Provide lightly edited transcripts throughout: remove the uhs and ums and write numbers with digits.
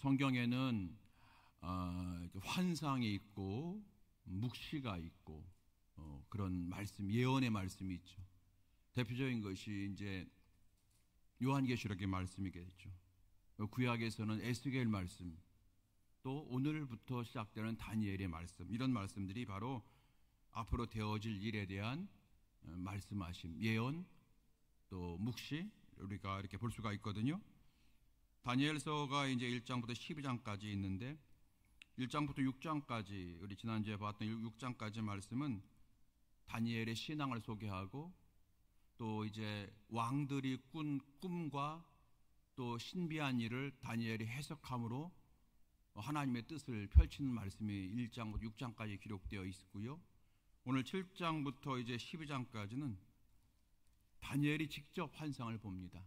성경에는 환상이 있고 묵시가 있고 그런 말씀, 예언의 말씀이 있죠. 대표적인 것이 이제 요한계시록의 말씀이겠죠. 구약에서는 에스겔 말씀, 또 오늘부터 시작되는 다니엘의 말씀, 이런 말씀들이 바로 앞으로 되어질 일에 대한 말씀하심, 예언, 또 묵시, 우리가 이렇게 볼 수가 있거든요. 다니엘서가 이제 1장부터 12장까지 있는데 1장부터 6장까지, 우리 지난주에 봤던 6장까지 말씀은 다니엘의 신앙을 소개하고 또 이제 왕들이 꾼 꿈과 또 신비한 일을 다니엘이 해석함으로 하나님의 뜻을 펼치는 말씀이 1장부터 6장까지 기록되어 있고요. 오늘 7장부터 이제 12장까지는 다니엘이 직접 환상을 봅니다.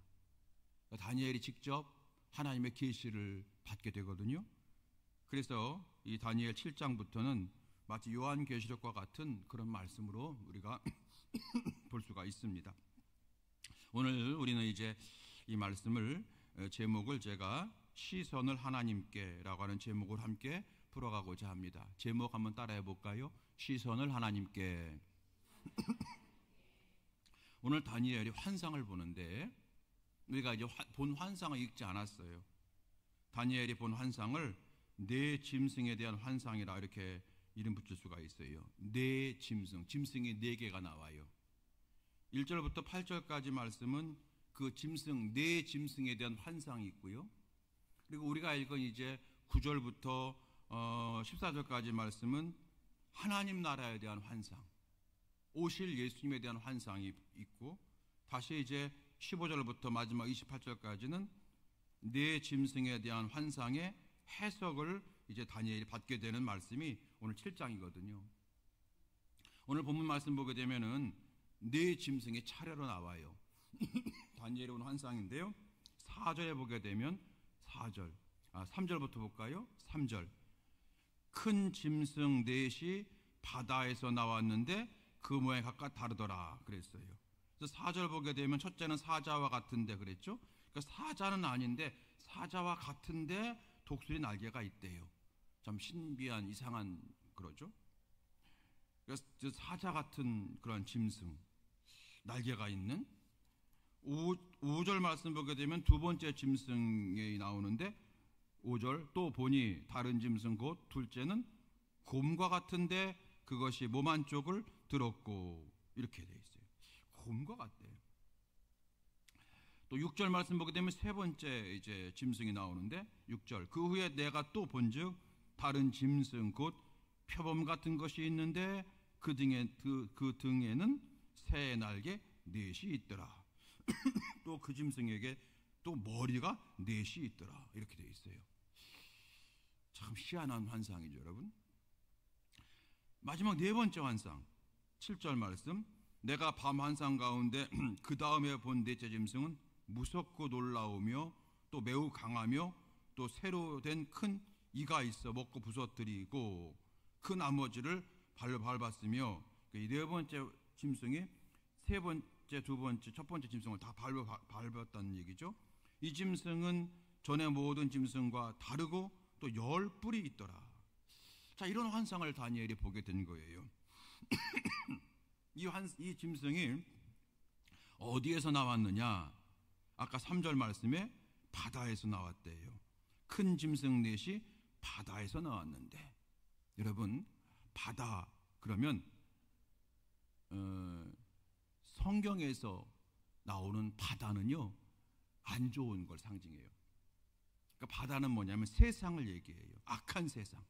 다니엘이 직접 하나님의 계시를 받게 되거든요. 그래서 이 다니엘 7장부터는 마치 요한계시록과 같은 그런 말씀으로 우리가 볼 수가 있습니다. 오늘 우리는 이제 이 말씀을 제목을 제가 시선을 하나님께라고 하는 제목을 함께 풀어가고자 합니다. 제목 한번 따라해 볼까요? 시선을 하나님께. 오늘 다니엘이 환상을 보는데 우리가 이제 본 환상을 읽지 않았어요. 다니엘이 본 환상을 네 짐승에 대한 환상이라 이렇게 이름 붙일 수가 있어요. 네 짐승, 짐승이 네 개가 나와요. 1절부터 8절까지 말씀은 그 짐승, 네 짐승에 대한 환상이 있고요. 그리고 우리가 읽은 이제 9절부터 14절까지 말씀은 하나님 나라에 대한 환상, 오실 예수님에 대한 환상이 있고, 다시 이제 15절부터 마지막 28절까지는 네 짐승에 대한 환상의 해석을 이제 다니엘이 받게 되는 말씀이 오늘 7장이거든요. 오늘 본문 말씀 보게 되면은 네 짐승이 차례로 나와요. 다니엘이 온 환상인데요. 4절에 보게 되면 3절부터 볼까요? 3절. 큰 짐승 넷이 바다에서 나왔는데 그 모양이 각각 다르더라 그랬어요. 그래서 4절 보게 되면 첫째는 사자와 같은데 그랬죠. 그러니까 사자는 아닌데 사자와 같은데 독수리 날개가 있대요. 참 신비한 이상한 그러죠. 그래서 사자 같은 그런 짐승, 날개가 있는. 5절 말씀 보게 되면 두 번째 짐승이 나오는데 5절, 또 보니 다른 짐승 곧 둘째는 곰과 같은데 그것이 몸 한쪽을 들었고, 이렇게 돼 있어요. 곰과 같대요. 또 6절 말씀 보게 되면 세 번째 이제 짐승이 나오는데 6절, 그 후에 내가 또 본즉 다른 짐승 곧 표범 같은 것이 있는데 그 등에는 새 날개 넷이 있더라. 또 그 짐승에게 또 머리가 넷이 있더라. 이렇게 되어 있어요. 참 희한한 환상이죠, 여러분. 마지막 네 번째 환상, 7절 말씀. 내가 밤 환상 가운데 그 다음에 본 넷째 짐승은 무섭고 놀라우며 또 매우 강하며 또 새로 된 큰 이가 있어 먹고 부서뜨리고 그 나머지를 발로 밟았으며, 이 네 번째 짐승이 세 번째, 두 번째, 첫 번째 짐승을 다 발로 밟았다는 얘기죠. 이 짐승은 전에 모든 짐승과 다르고 또 10뿔이 있더라. 자, 이런 환상을 다니엘이 보게 된 거예요. 이 짐승이 어디에서 나왔느냐? 아까 3절 말씀에 바다에서 나왔대요. 큰 짐승 넷이 바다에서 나왔는데, 여러분, 바다 그러면 성경에서 나오는 바다는요, 안 좋은 걸 상징해요. 그러니까 바다는 뭐냐면 세상을 얘기해요. 악한 세상.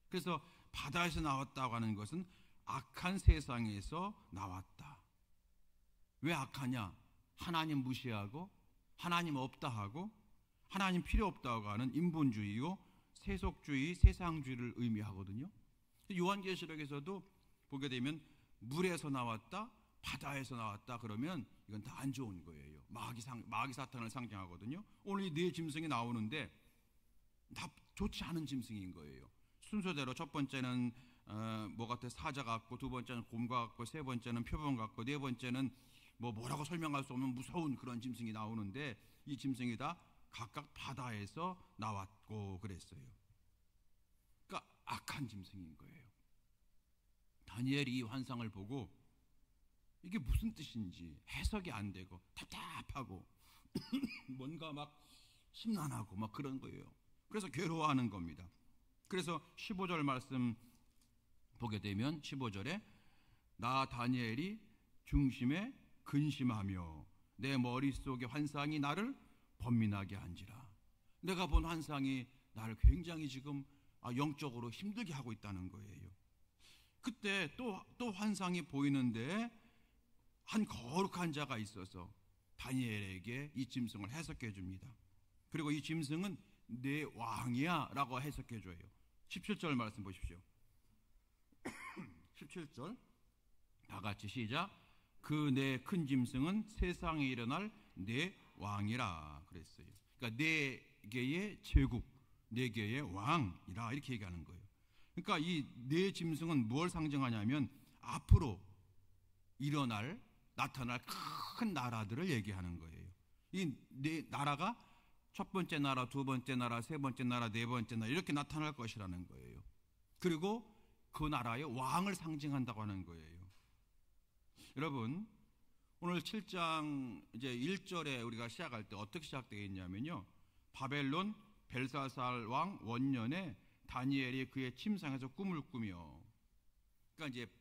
그래서 바다에서 나왔다고 하는 것은 악한 세상에서 나왔다. 왜 악하냐? 하나님 무시하고 하나님 없다 하고 하나님 필요 없다고 하는 인본주의요, 세속주의, 세상주의를 의미하거든요. 요한계시록에서도 보게 되면 물에서 나왔다, 바다에서 나왔다 그러면 이건 다 안 좋은 거예요. 마귀 사탄을 상징하거든요. 오늘 이 네 짐승이 나오는데 다 좋지 않은 짐승인 거예요. 순서대로 첫 번째는 뭐 같아? 사자 같고, 두 번째는 곰과 같고, 세 번째는 표범 같고, 네 번째는 뭐라고 설명할 수 없는 무서운 그런 짐승이 나오는데, 이 짐승이 다 각각 바다에서 나왔고 그랬어요. 그러니까 악한 짐승인 거예요. 다니엘이 이 환상을 보고 이게 무슨 뜻인지 해석이 안 되고 답답하고 뭔가 막 심란하고 막 그런 거예요. 그래서 괴로워하는 겁니다. 그래서 15절 말씀 보게 되면 15절에 나 다니엘이 중심에 근심하며 내 머릿속의 환상이 나를 번민하게 한지라. 내가 본 환상이 나를 굉장히 지금 영적으로 힘들게 하고 있다는 거예요. 그때 또 환상이 보이는데 한 거룩한 자가 있어서 다니엘에게 이 짐승을 해석해 줍니다. 그리고 이 짐승은 내 왕이야 라고 해석해 줘요. 17절 말씀 보십시오. 17절 다 같이 시작. 그 내 큰 짐승은 세상에 일어날 내 왕이라 그랬어요. 그러니까 네 개의 제국, 네 개의 왕이라 이렇게 얘기하는 거예요. 그러니까 이 네 짐승은 무엇을 상징하냐면 앞으로 나타날 큰 나라들을 얘기하는 거예요. 이 네 나라가 첫 번째 나라, 두 번째 나라, 세 번째 나라, 네 번째 나라 이렇게 나타날 것이라는 거예요. 그리고 그 나라의 왕을 상징한다고 하는 거예요. 여러분, 오늘 7장 이제 1절에 우리가 시작할 때 어떻게 시작되어 있냐면요. 바벨론 벨사살 왕 원년에 다니엘이 그의 침상에서 꿈을 꾸며, 그러니까 이제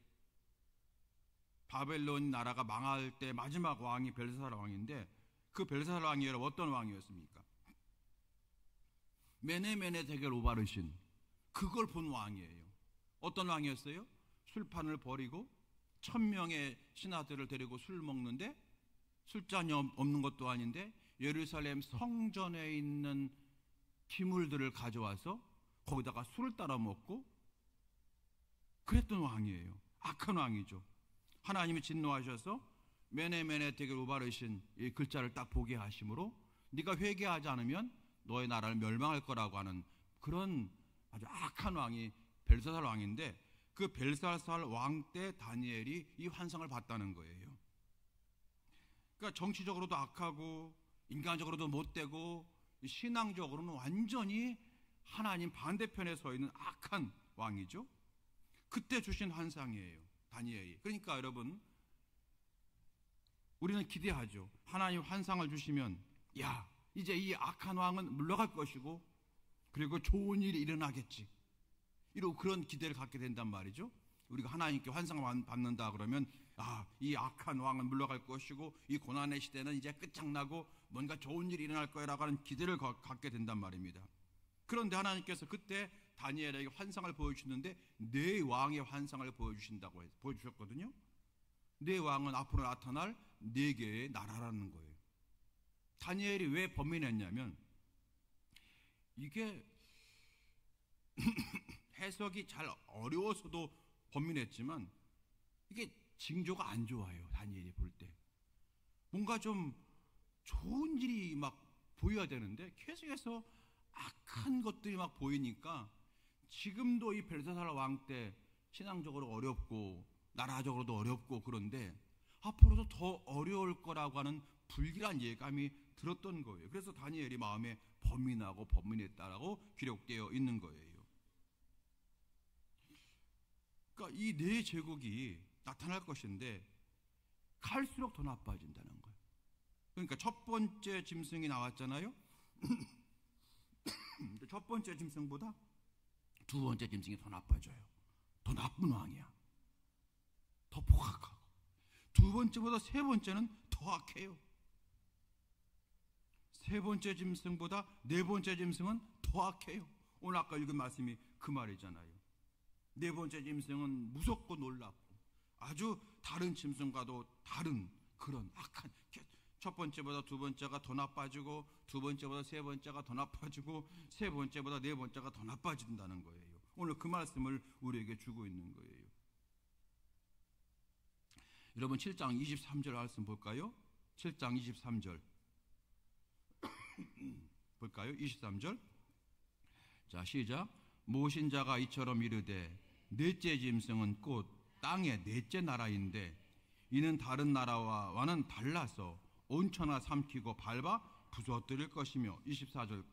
바벨론 나라가 망할 때 마지막 왕이 벨사살 왕인데, 그 벨사살 왕이 여러분 어떤 왕이었습니까? 메네메네 대결 오바르신, 그걸 본 왕이에요. 어떤 왕이었어요? 술판을 버리고 1000명의 신하들을 데리고 술 먹는데, 술잔이 없는 것도 아닌데 예루살렘 성전에 있는 기물들을 가져와서 거기다가 술을 따라 먹고 그랬던 왕이에요. 악한 왕이죠. 하나님이 진노하셔서 메네메네 대결 우바르신 이 글자를 딱 보게 하심으로 네가 회개하지 않으면 너의 나라를 멸망할 거라고 하는 그런 아주 악한 왕이 벨사살 왕인데, 그 벨사살 왕 때 다니엘이 이 환상을 봤다는 거예요. 그러니까 정치적으로도 악하고 인간적으로도 못되고 신앙적으로는 완전히 하나님 반대편에 서 있는 악한 왕이죠. 그때 주신 환상이에요, 다니엘이. 그러니까 여러분, 우리는 기대하죠. 하나님 환상을 주시면 야, 이제 이 악한 왕은 물러갈 것이고 그리고 좋은 일이 일어나겠지, 이러고 그런 기대를 갖게 된단 말이죠. 우리가 하나님께 환상을 받는다 그러면 이 악한 왕은 물러갈 것이고 이 고난의 시대는 이제 끝장나고 뭔가 좋은 일이 일어날 거라고 하는 기대를 갖게 된단 말입니다. 그런데 하나님께서 그때 다니엘에게 환상을 보여주시는데 네 왕의 환상을 보여주셨거든요. 네 왕은 앞으로 나타날 네 개의 나라라는 거예요. 다니엘이 왜 번민했냐면 이게 해석이 잘 어려워서도 번민했지만 이게 징조가 안 좋아요. 다니엘이 볼 때 뭔가 좀 좋은 일이 막 보여야 되는데 계속해서 악한 것들이 막 보이니까 지금도 이 벨사살 왕 때 신앙적으로 어렵고 나라적으로도 어렵고 그런데 앞으로도 더 어려울 거라고 하는 불길한 예감이 들었던 거예요. 그래서 다니엘이 마음에 번민하고 번민했다라고 기록되어 있는 거예요. 그러니까 이 네 제국이 나타날 것인데 갈수록 더 나빠진다는 거예요. 그러니까 첫 번째 짐승이 나왔잖아요. 첫 번째 짐승보다 두 번째 짐승이 더 나빠져요. 더 나쁜 왕이야. 더 포악하고. 두 번째보다 세 번째는 더 악해요. 세 번째 짐승보다 네 번째 짐승은 더 악해요. 오늘 아까 읽은 말씀이 그 말이잖아요. 네 번째 짐승은 무섭고 놀랍고 아주 다른 짐승과도 다른 그런 악한, 첫 번째보다 두 번째가 더 나빠지고 두 번째보다 세 번째가 더 나빠지고 세 번째보다 네 번째가 더 나빠진다는 거예요. 오늘 그 말씀을 우리에게 주고 있는 거예요. 여러분 7장 23절 말씀 볼까요? 7장 23절 볼까요? 23절 자 시작. 모신자가 이처럼 이르되 넷째 짐승은 곧 땅의 넷째 나라인데 이는 다른 나라와는 달라서 온천하 삼키고 밟아 부서뜨릴 것이며 24절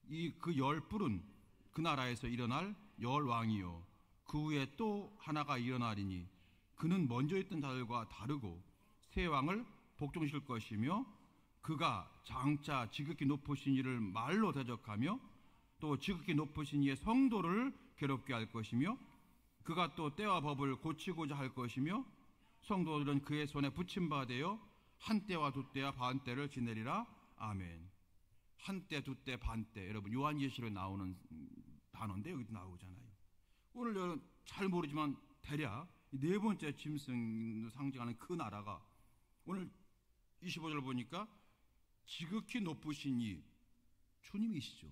이 그 열 뿔은 그 나라에서 일어날 열 왕이요 그 후에 또 하나가 일어나리니 그는 먼저 있던 자들과 다르고 새 왕을 복종실 것이며 그가 장차 지극히 높으신 이를 말로 대적하며 또 지극히 높으신 이의 성도를 괴롭게 할 것이며 그가 또 때와 법을 고치고자 할 것이며 성도들은 그의 손에 붙임바 되어 한때와 두때와 반때를 지내리라. 아멘. 한때, 두때, 반때. 여러분 요한계시록에 나오는 단어인데 여기도 나오잖아요. 오늘 여러분 잘 모르지만 대략 네 번째 짐승을 상징하는 그 나라가 오늘 25절 보니까 지극히 높으신 이 주님이시죠.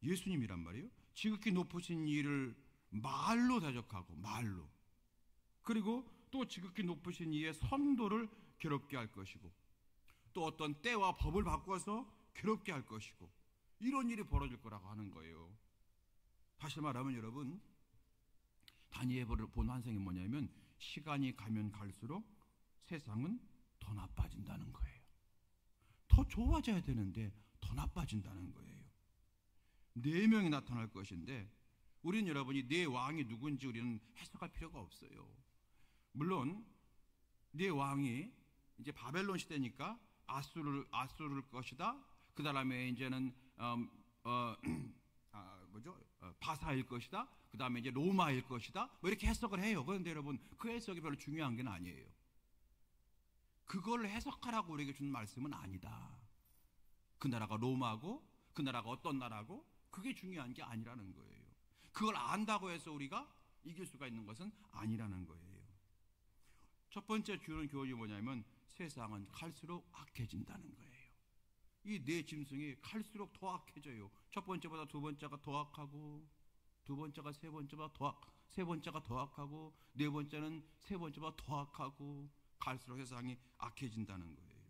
예수님이란 말이에요. 지극히 높으신 이를 말로 대적하고 말로 그리고 또 지극히 높으신 이의 성도를 괴롭게 할 것이고 또 어떤 때와 법을 바꿔서 괴롭게 할 것이고 이런 일이 벌어질 거라고 하는 거예요. 다시 말하면 여러분 다니엘을 본 환상이 뭐냐면 시간이 가면 갈수록 세상은 더 나빠진다는 거예요. 더 좋아져야 되는데 더 나빠진다는 거예요. 네 명이 나타날 것인데 우리는 여러분이 네 왕이 누군지 우리는 해석할 필요가 없어요. 물론 네 왕이 이제 바벨론 시대니까 아수르를 것이다. 그 다음에 이제는 바사일 것이다. 그 다음에 이제 로마일 것이다. 뭐 이렇게 해석을 해요. 그런데 여러분 그 해석이 별로 중요한 게 아니에요. 그걸 해석하라고 우리에게 준 말씀은 아니다. 그 나라가 로마고 그 나라가 어떤 나라고 그게 중요한 게 아니라는 거예요. 그걸 안다고 해서 우리가 이길 수가 있는 것은 아니라는 거예요. 첫 번째 주는 교훈이 뭐냐면 세상은 갈수록 악해진다는 거예요. 이 네 짐승이 갈수록 더 악해져요. 첫 번째보다 두 번째가 더 악하고 두 번째가 세 번째보다 세 번째가 더 악하고 네 번째는 세 번째보다 더 악하고 갈수록 세상이 악해진다는 거예요.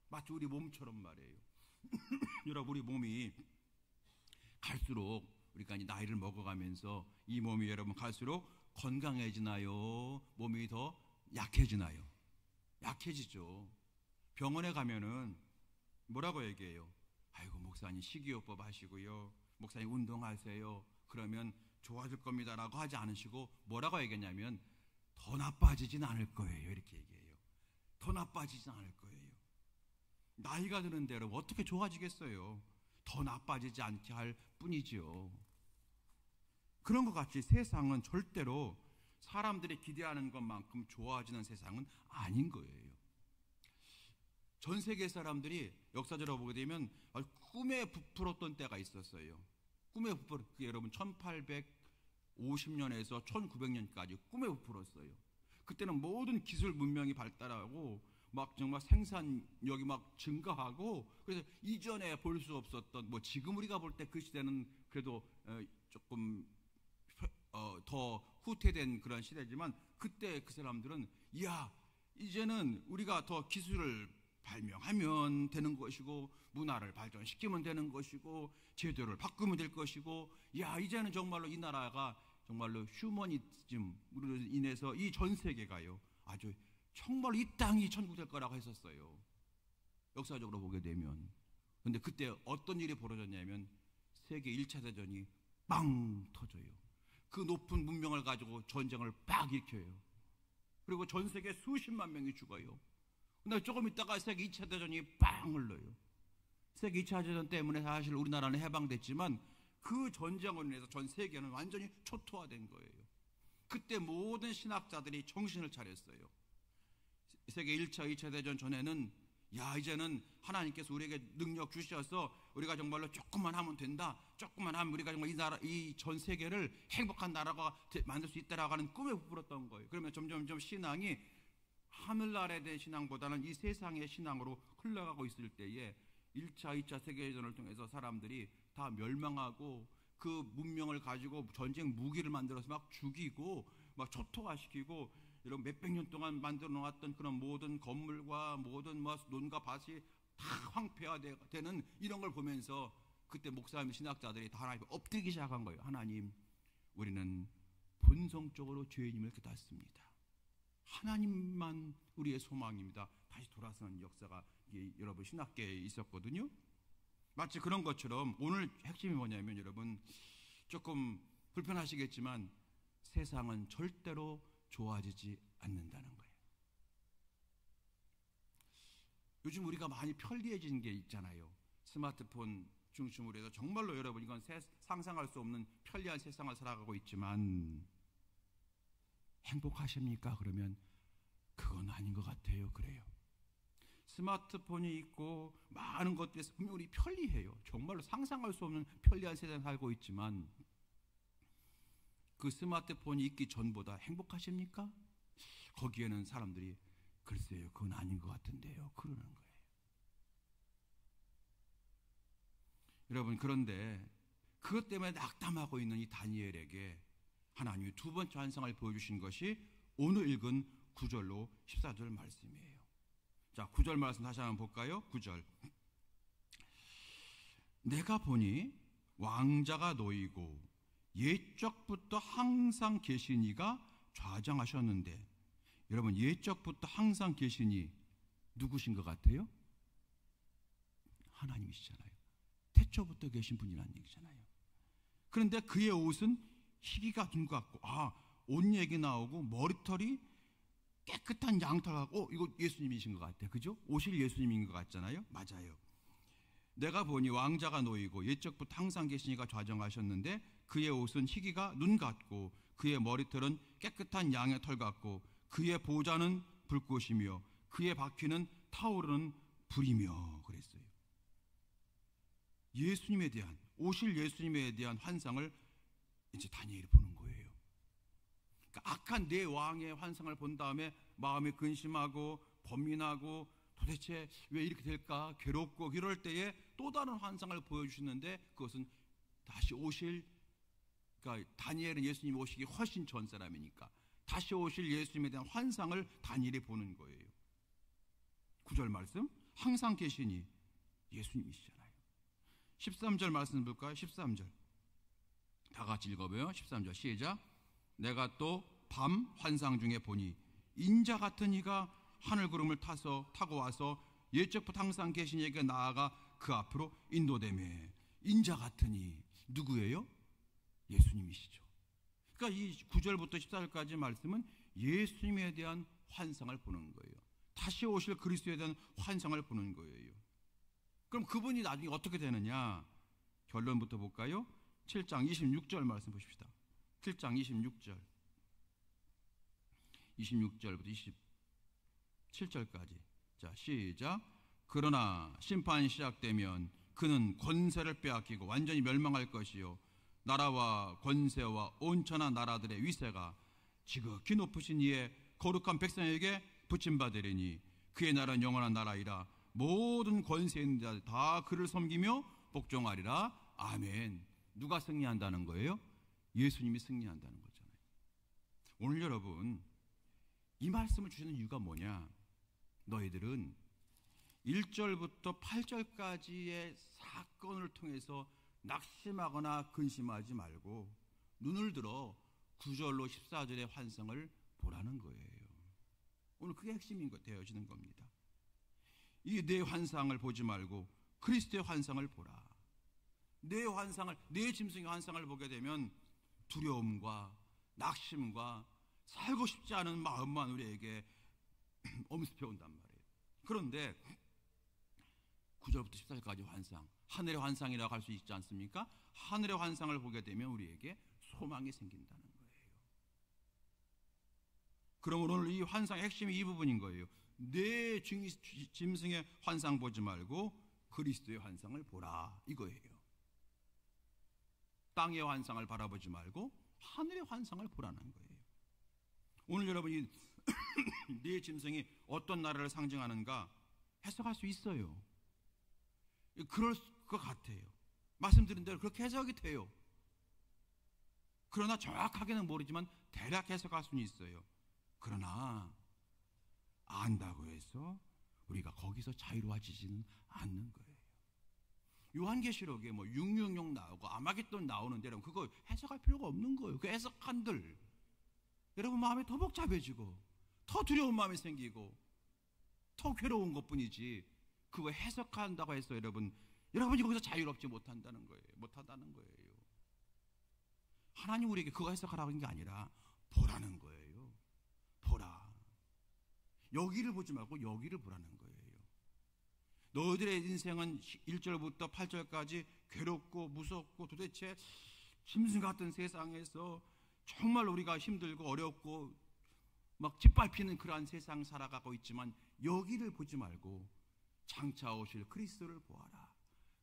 마치 우리 몸처럼 말이에요. 여러분 우리 몸이 갈수록 우리가 이제 나이를 먹어가면서 이 몸이 여러분 갈수록 건강해지나요? 몸이 더 약해지나요? 약해지죠. 병원에 가면은 뭐라고 얘기해요? 아이고 목사님 식이요법 하시고요. 목사님 운동하세요. 그러면 좋아질 겁니다라고 하지 않으시고 뭐라고 얘기했냐면 더 나빠지진 않을 거예요. 이렇게 얘기해요. 더 나빠지진 않을 거예요. 나이가 드는 대로 어떻게 좋아지겠어요? 더 나빠지지 않게 할 뿐이지요. 그런 것 같이 세상은 절대로 사람들이 기대하는 것만큼 좋아지는 세상은 아닌 거예요. 전 세계 사람들이 역사적으로 보게 되면 꿈에 부풀었던 때가 있었어요. 꿈에 부풀어 여러분 1850년에서 1900년까지 꿈에 부풀었어요. 그때는 모든 기술 문명이 발달하고 막 정말 생산력이 막 증가하고 그래서 이전에 볼 수 없었던 뭐 지금 우리가 볼 때 그 시대는 그래도 조금 더 후퇴된 그런 시대지만 그때 그 사람들은 이야 이제는 우리가 더 기술을 발명하면 되는 것이고 문화를 발전시키면 되는 것이고 제도를 바꾸면 될 것이고 야 이제는 정말로 이 나라가 정말로 휴머니즘으로 인해서 이 전 세계가요 아주 정말 이 땅이 천국 될 거라고 했었어요. 역사적으로 보게 되면. 근데 그때 어떤 일이 벌어졌냐면 세계 1차 대전이 빵 터져요. 그 높은 문명을 가지고 전쟁을 빡 일으켜요. 그리고 전 세계 수십만 명이 죽어요. 근데 조금 있다가 세계 2차 대전이 빵 흘러요. 세계 2차 대전 때문에 사실 우리나라는 해방됐지만 그 전쟁으로 인해서 전 세계는 완전히 초토화된 거예요. 그때 모든 신학자들이 정신을 차렸어요. 세계 1차, 2차 대전 전에는 야 이제는 하나님께서 우리에게 능력 주셔서 우리가 정말로 조금만 하면 된다. 조금만 하면 우리가 정말 이 나라, 이 전 세계를 행복한 나라가 만들 수 있다라고 하는 꿈에 부풀었던 거예요. 그러면 점점 신앙이 하늘나라에 대한 신앙보다는 이 세상의 신앙으로 흘러가고 있을 때에 1차, 2차 세계대전을 통해서 사람들이 다 멸망하고 그 문명을 가지고 전쟁 무기를 만들어서 막 죽이고 막 초토화시키고 이런 몇백 년 동안 만들어 놓았던 그런 모든 건물과 모든 뭐 논과 밭이 다 황폐화되는 이런 걸 보면서 그때 목사님 신학자들이 다 하나님 엎드리기 시작한 거예요. 하나님 우리는 본성적으로 죄인임을 깨닫습니다. 하나님만 우리의 소망입니다. 다시 돌아서는 역사가 여러분 신학계에 있었거든요. 마치 그런 것처럼 오늘 핵심이 뭐냐면 여러분 조금 불편하시겠지만 세상은 절대로 좋아지지 않는다는 거예요. 요즘 우리가 많이 편리해진 게 있잖아요. 스마트폰 중심으로 해서 정말로 여러분 이건 상상할 수 없는 편리한 세상을 살아가고 있지만 행복하십니까? 그러면 그건 아닌 것 같아요. 그래요. 스마트폰이 있고 많은 것들에서 분명히 우리 편리해요. 정말로 상상할 수 없는 편리한 세상을 살고 있지만 그 스마트폰이 있기 전보다 행복하십니까? 거기에는 사람들이 글쎄요, 그건 아닌 것 같은데요. 그러는 거예요. 여러분, 그런데 그것 때문에 낙담하고 있는 이 다니엘에게 하나님이 두 번째 환상을 보여주신 것이 오늘 읽은 9절로 14절 말씀이에요. 자, 9절 말씀 다시 한번 볼까요? 9절. 내가 보니 왕자가 놓이고 옛적부터 항상 계신 이가 좌정하셨는데, 여러분 옛적부터 항상 계신 이 누구신 것 같아요? 하나님이시잖아요. 태초부터 계신 분이라는 얘기잖아요. 그런데 그의 옷은 희기가 둔 것 같고, 옷 얘기 나오고 머리털이 깨끗한 양털 같고, 이거 예수님이신 것 같아요. 그죠? 옷이 예수님인 것 같잖아요. 맞아요. 내가 보니 왕자가 놓이고 옛적부터 항상 계신 이가 좌정하셨는데 그의 옷은 희기가 눈 같고 그의 머리털은 깨끗한 양의 털 같고 그의 보좌는 불꽃이며 그의 바퀴는 타오르는 불이며 그랬어요. 예수님에 대한, 오실 예수님에 대한 환상을 이제 다니엘이 보는 거예요. 그러니까 악한 내 왕의 환상을 본 다음에 마음이 근심하고 번민하고 도대체 왜 이렇게 될까 괴롭고 이럴 때에 또 다른 환상을 보여주시는데 그것은 다시 오실, 그러니까 다니엘은 예수님 오시기 훨씬 전 사람이니까 다시 오실 예수님에 대한 환상을 다니엘이 보는 거예요. 9절 말씀, 항상 계시니 예수님이시잖아요. 13절 말씀 볼까요? 13절 다 같이 읽어봐요. 13절 시작. 내가 또 밤 환상 중에 보니 인자 같은 이가 하늘 구름을 타고 와서 옛적부터 항상 계신 이에게 나아가 그 앞으로 인도되매. 인자 같은 이 누구예요? 예수님이시죠. 그러니까 이 9절부터 14절까지 말씀은 예수님에 대한 환상을 보는 거예요. 다시 오실 그리스도에 대한 환상을 보는 거예요. 그럼 그분이 나중에 어떻게 되느냐? 결론부터 볼까요? 7장 26절 말씀 보십시다. 7장 26절부터 27절까지. 자, 시작. 그러나 심판이 시작되면 그는 권세를 빼앗기고 완전히 멸망할 것이요 나라와 권세와 온천한 나라들의 위세가 지극히 높으신 이의 거룩한 백성에게 붙임받으리니 그의 나라는 영원한 나라이라. 모든 권세 있는 자들 다 그를 섬기며 복종하리라. 아멘. 누가 승리한다는 거예요? 예수님이 승리한다는 거잖아요. 오늘 여러분 이 말씀을 주시는 이유가 뭐냐? 너희들은 1절부터 8절까지의 사건을 통해서 낙심하거나 근심하지 말고 눈을 들어 9절로 14절의 환상을 보라는 거예요. 오늘 그게 핵심인 것 되어지는 겁니다. 이 내 환상을 보지 말고 그리스도의 환상을 보라. 내 환상을, 내 짐승의 환상을 보게 되면 두려움과 낙심과 살고 싶지 않은 마음만 우리에게 엄습해 온단 말이에요. 그런데 9절부터 14절까지 환상, 하늘의 환상이라고 할 수 있지 않습니까? 하늘의 환상을 보게 되면 우리에게 소망이 생긴다는 거예요. 그러므로 오늘 이 환상의 핵심이 이 부분인 거예요. 내 짐승의 환상 보지 말고 그리스도의 환상을 보라, 이거예요. 땅의 환상을 바라보지 말고 하늘의 환상을 보라는 거예요. 오늘 여러분이 내 짐승이 어떤 나라를 상징하는가 해석할 수 있어요. 그럴 것 같아요. 말씀드린 대로 그렇게 해석이 돼요. 그러나 정확하게는 모르지만 대략 해석할 수는 있어요. 그러나 안다고 해서 우리가 거기서 자유로워지지는 않는 거예요. 요한계시록에 666 나오고 아마겟돈 나오는데 여러분 그거 해석할 필요가 없는 거예요. 그 해석한들 여러분 마음이 더 복잡해지고 더 두려운 마음이 생기고 더 괴로운 것뿐이지 그거 해석한다고 해서 여러분이 거기서 자유롭지 못한다는 거예요. 하나님 우리에게 그거 해석하라고 한 게 아니라 보라는 거예요. 보라. 여기를 보지 말고 여기를 보라는 거예요. 너희들의 인생은 1절부터 8절까지 괴롭고 무섭고 도대체 짐승 같은 세상에서 정말 우리가 힘들고 어렵고 막 짓밟히는 그러한 세상 살아가고 있지만 여기를 보지 말고 장차 오실 그리스도를 보아라.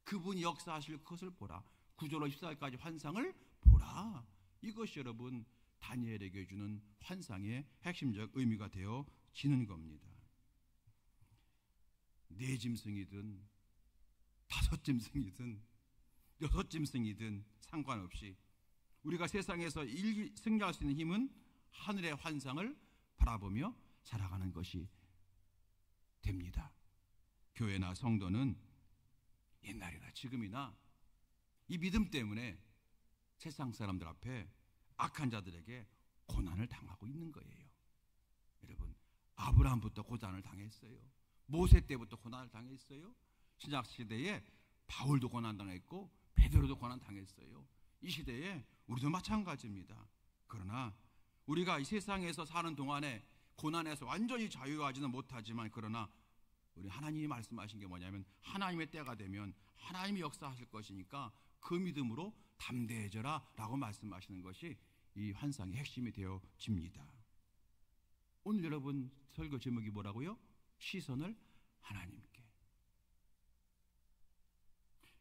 그분이 역사하실 것을 보라. 9절로 14절까지 환상을 보라. 이것이 여러분 다니엘에게 주는 환상의 핵심적 의미가 되어지는 겁니다. 4짐승이든 5짐승이든 6짐승이든 상관없이 우리가 세상에서 승리할 수 있는 힘은 하늘의 환상을 바라보며 살아가는 것이 됩니다. 교회나 성도는 옛날이나 지금이나 이 믿음 때문에 세상 사람들 앞에 악한 자들에게 고난을 당하고 있는 거예요. 여러분, 아브라함부터 고난을 당했어요. 모세 때부터 고난을 당했어요. 신약 시대에 바울도 고난당했고 베드로도 고난당했어요. 이 시대에 우리도 마찬가지입니다. 그러나 우리가 이 세상에서 사는 동안에 고난에서 완전히 자유하지는 못하지만 그러나 우리 하나님이 말씀하신 게 뭐냐면 하나님의 때가 되면 하나님이 역사하실 것이니까 그 믿음으로 담대해져라 라고 말씀하시는 것이 이 환상의 핵심이 되어집니다. 오늘 여러분 설교 제목이 뭐라고요? 시선을 하나님께.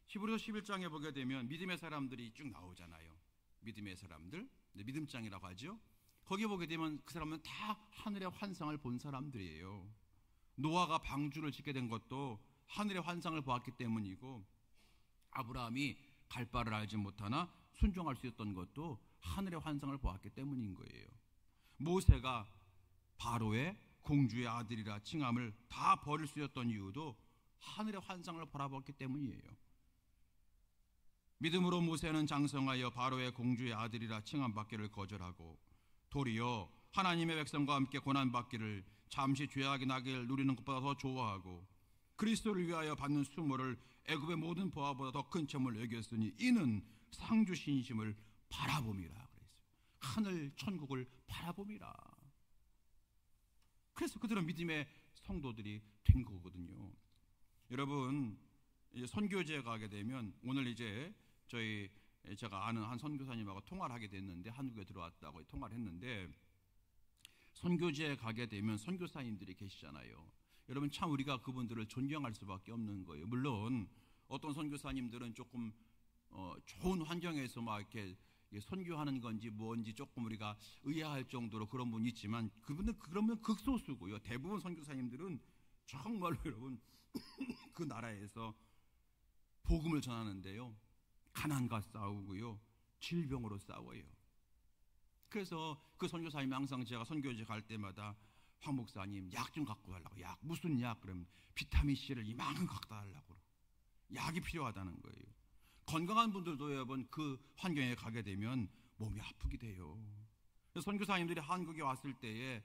히브리서 11장에 보게 되면 믿음의 사람들이 쭉 나오잖아요. 믿음의 사람들, 믿음장이라고 하죠. 거기 보게 되면 그 사람은 다 하늘의 환상을 본 사람들이에요. 노아가 방주를 짓게 된 것도 하늘의 환상을 보았기 때문이고 아브라함이 갈 바를 알지 못하나 순종할 수 있었던 것도 하늘의 환상을 보았기 때문인 거예요. 모세가 바로의 공주의 아들이라 칭함을 다 버릴 수 있었던 이유도 하늘의 환상을 바라봤기 때문이에요. 믿음으로 모세는 장성하여 바로의 공주의 아들이라 칭함받기를 거절하고 도리어 하나님의 백성과 함께 고난받기를 잠시 죄악이 나길 누리는 것보다 더 좋아하고 그리스도를 위하여 받는 수모를 애굽의 모든 보화보다 더 큰 첨을 여겼으니 이는 상주 신심을 바라봄이라 그랬어요. 하늘 천국을 바라봄이라. 그래서 그들은 믿음의 성도들이 된 거거든요. 여러분 선교지에 가게 되면 오늘 이제 제가 아는 한 선교사님하고 통화를 하게 됐는데 한국에 들어왔다고 통화를 했는데 선교지에 가게 되면 선교사님들이 계시잖아요. 여러분 참 우리가 그분들을 존경할 수밖에 없는 거예요. 물론 어떤 선교사님들은 조금 좋은 환경에서 막 이렇게 선교하는 건지 뭔지 조금 우리가 의아할 정도로 그런 분이 있지만 그분은 그러면 극소수고요. 대부분 선교사님들은 정말로 여러분 그 나라에서 복음을 전하는데요. 가난과 싸우고요. 질병으로 싸워요. 그래서 그 선교사님이 항상 제가 선교지 갈 때마다 황 목사님 약 좀 갖고 달라고. 약 무슨 약? 그러면 비타민C를 이만큼 갖고 달라고. 약이 필요하다는 거예요. 건강한 분들도 여러분 그 환경에 가게 되면 몸이 아프게 돼요. 선교사님들이 한국에 왔을 때에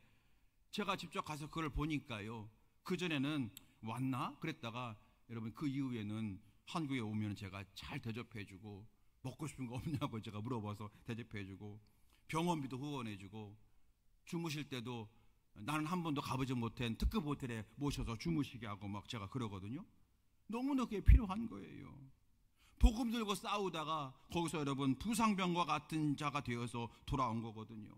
제가 직접 가서 그걸 보니까요. 그전에는 왔나? 그랬다가 여러분 그 이후에는 한국에 오면 제가 잘 대접해주고 먹고 싶은 거 없냐고 제가 물어봐서 대접해주고 병원비도 후원해주고 주무실 때도 나는 한 번도 가보지 못한 특급 호텔에 모셔서 주무시게 하고 막 제가 그러거든요. 너무나 그게 필요한 거예요. 복음 들고 싸우다가 거기서 여러분 부상병과 같은 자가 되어서 돌아온 거거든요.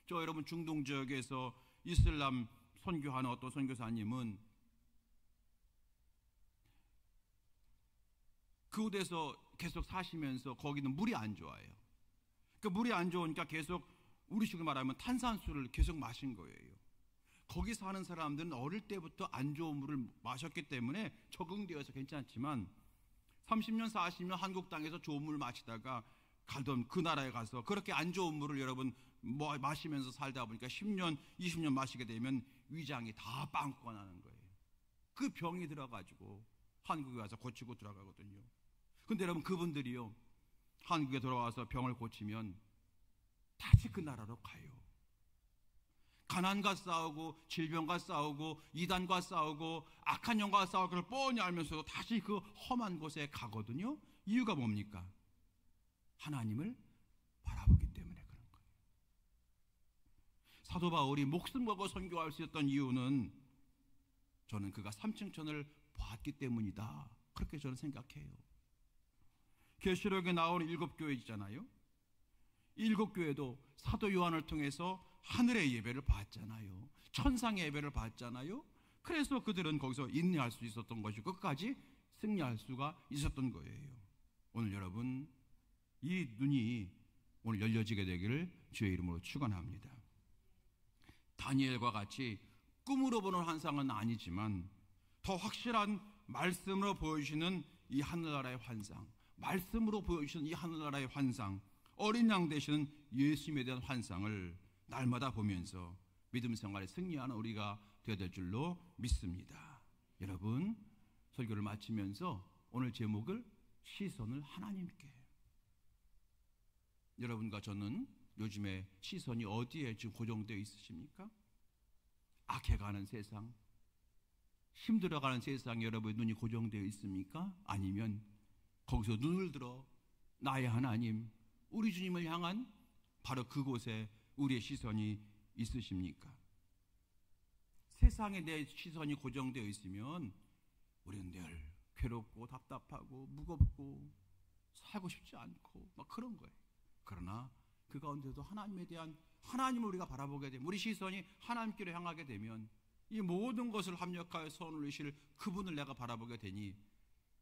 저 여러분 중동 지역에서 이슬람 선교하는 어떤 선교사님은 그곳에서 계속 사시면서 거기는 물이 안 좋아요. 그 물이 안 좋으니까 계속 우리식으로 말하면 탄산수를 계속 마신 거예요. 거기 사는 사람들은 어릴 때부터 안 좋은 물을 마셨기 때문에 적응되어서 괜찮지만 30년 40년 한국 땅에서 좋은 물 마시다가 가던 그 나라에 가서 그렇게 안 좋은 물을 여러분 마시면서 살다 보니까 10년 20년 마시게 되면 위장이 다 빵꾸가 나는 거예요. 그 병이 들어가지고 한국에 와서 고치고 들어가거든요. 근데 여러분 그분들이요 한국에 돌아와서 병을 고치면 다시 그 나라로 가요. 가난과 싸우고 질병과 싸우고 이단과 싸우고 악한 영과 싸울 걸 뻔히 알면서도 다시 그 험한 곳에 가거든요. 이유가 뭡니까? 하나님을 바라보기 때문에 그런 거예요. 사도 바울이 목숨 걸고 선교할 수 있었던 이유는 저는 그가 삼층천을 봤기 때문이다, 그렇게 저는 생각해요. 계시록에 나오는 7교회 있잖아요. 7교회도 사도 요한을 통해서 하늘의 예배를 받잖아요. 천상의 예배를 받잖아요. 그래서 그들은 거기서 인내할 수 있었던 것이고 끝까지 승리할 수가 있었던 거예요. 오늘 여러분, 이 눈이 오늘 열려지게 되기를 주의 이름으로 축원합니다. 다니엘과 같이 꿈으로 보는 환상은 아니지만 더 확실한 말씀으로 보여주시는 이 하늘나라의 환상, 말씀으로 보여주시는 이 하늘나라의 환상, 어린 양 되시는 예수님에 대한 환상을 날마다 보면서 믿음 생활에 승리하는 우리가 되어야 될 줄로 믿습니다. 여러분, 설교를 마치면서 오늘 제목을 시선을 하나님께. 여러분과 저는 요즘에 시선이 어디에 지금 고정되어 있으십니까? 악해가는 세상, 힘들어가는 세상에 여러분의 눈이 고정되어 있습니까? 아니면 거기서 눈을 들어 나의 하나님, 우리 주님을 향한 바로 그곳에 우리의 시선이 있으십니까? 세상에 내 시선이 고정되어 있으면 우리는 늘 괴롭고 답답하고 무겁고 살고 싶지 않고 막 그런 거예요. 그러나 그 가운데도 하나님에 대한, 하나님을 우리가 바라보게 되면, 우리 시선이 하나님께로 향하게 되면 이 모든 것을 합력하여 선을 이루실 그분을 내가 바라보게 되니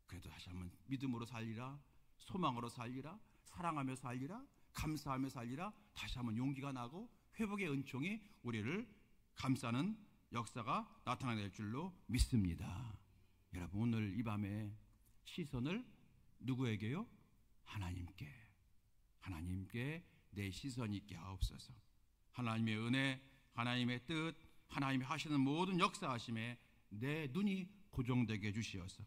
그래도 다시 한번 믿음으로 살리라, 소망으로 살리라, 사랑하며 살리라, 감사하며 살리라, 다시 한번 용기가 나고 회복의 은총이 우리를 감싸는 역사가 나타나게 될 줄로 믿습니다. 여러분, 오늘 이 밤에 시선을 누구에게요? 하나님께, 하나님께 내 시선이 있게 하옵소서. 하나님의 은혜, 하나님의 뜻, 하나님이 하시는 모든 역사하심에 내 눈이 고정되게 해주시어서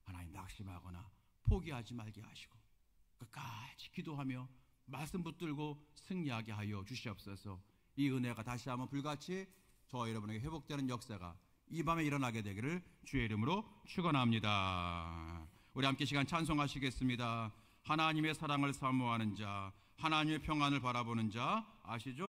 하나님 낙심하거나 포기하지 말게 하시고 끝까지 기도하며 말씀 붙들고 승리하게 하여 주시옵소서. 이 은혜가 다시 한번 불같이 저와 여러분에게 회복되는 역사가 이 밤에 일어나게 되기를 주의 이름으로 축원합니다. 우리 함께 시간 찬송하시겠습니다. 하나님의 사랑을 사모하는 자, 하나님의 평안을 바라보는 자 아시죠?